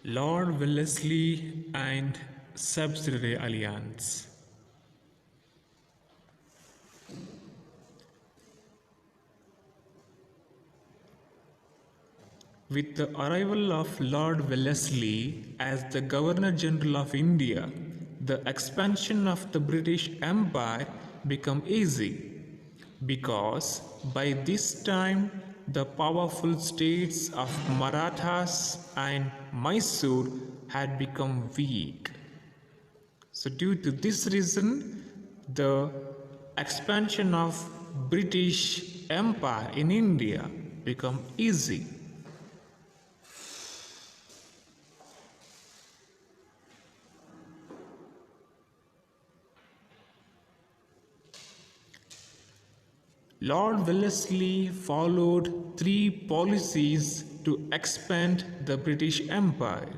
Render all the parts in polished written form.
Lord Wellesley and Subsidiary Alliance. With the arrival of Lord Wellesley as the Governor General of India, the expansion of the British Empire became easy because by this time the powerful states of Marathas and Mysore had become weak. So due to this reason, the expansion of British Empire in India became easy. Lord Wellesley followed three policies to expand the British Empire.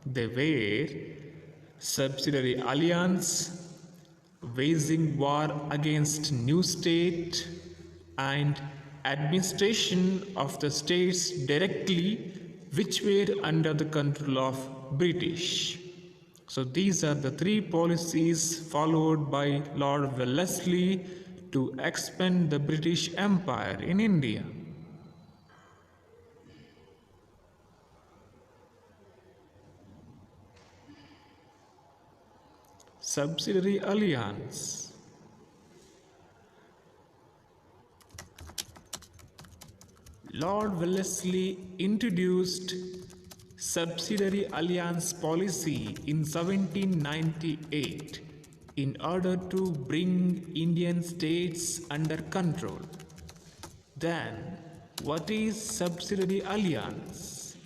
They were subsidiary alliance, waging war against new state, and administration of the states directly which were under the control of British. So these are the three policies followed by Lord Wellesley to expand the British Empire in India. Subsidiary alliance. Lord Wellesley introduced subsidiary alliance policy in 1798 in order to bring Indian states under control. Then, what is subsidiary alliance?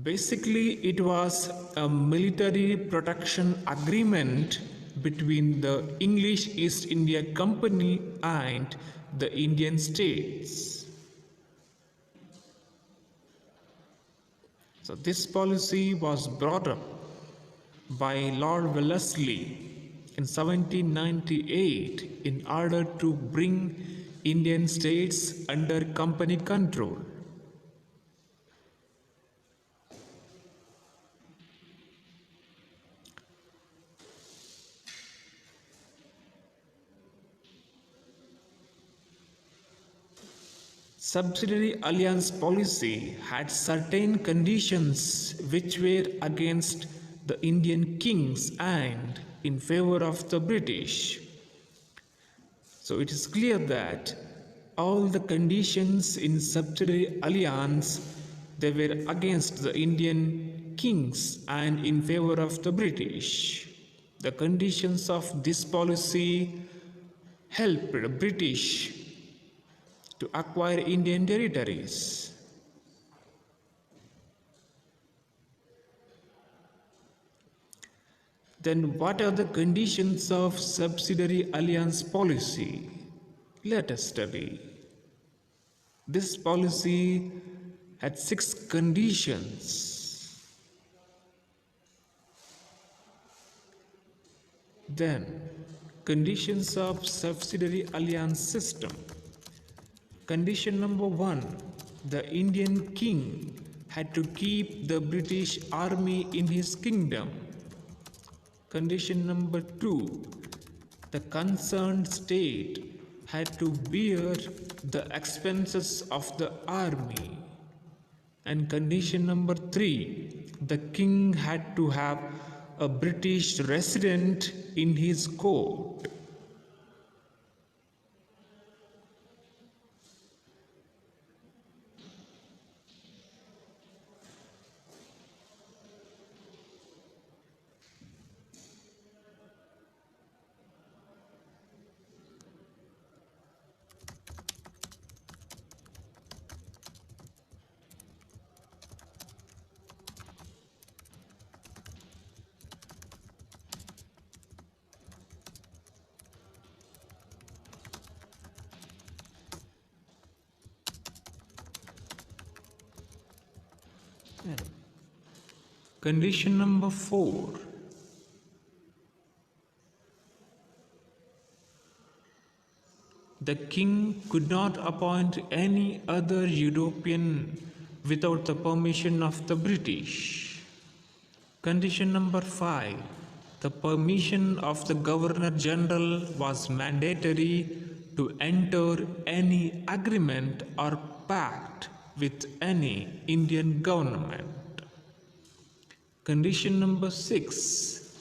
Basically, it was a military protection agreement between the English East India Company and the Indian states. So this policy was brought up by Lord Wellesley in 1798 in order to bring Indian states under company control. Subsidiary alliance policy had certain conditions which were against the Indian kings and in favor of the British. So it is clear that all the conditions in subsidiary alliance, they were against the Indian kings and in favor of the British. The conditions of this policy helped the British to acquire Indian territories. Then what are the conditions of subsidiary alliance policy? Let us study. This policy had 6 conditions. Then, conditions of subsidiary alliance system. Condition number 1, the Indian king had to keep the British army in his kingdom. Condition number 2, the concerned state had to bear the expenses of the army. And condition number 3, the king had to have a British resident in his court. Condition number 4. The king could not appoint any other European without the permission of the British. Condition number 5. The permission of the Governor General was mandatory to enter any agreement or pact with any Indian government. Condition number 6.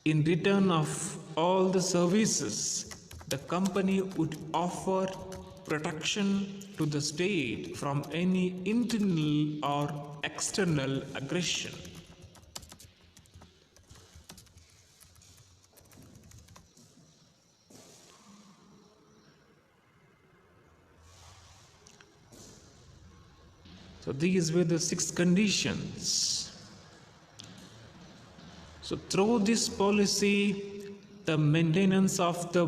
In return of all the services, the company would offer protection to the state from any internal or external aggression. So these were the 6 conditions. So through this policy, the maintenance of the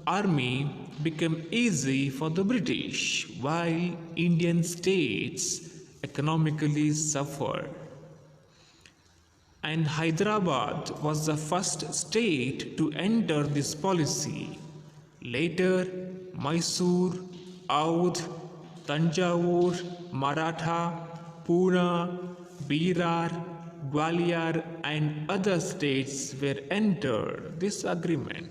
army became easy for the British, while Indian states economically suffered. And Hyderabad was the first state to enter this policy. Later, Mysore, Audh, Tanjavur, Maratha, Pune, Berar, Gwalior and other states were entered this agreement.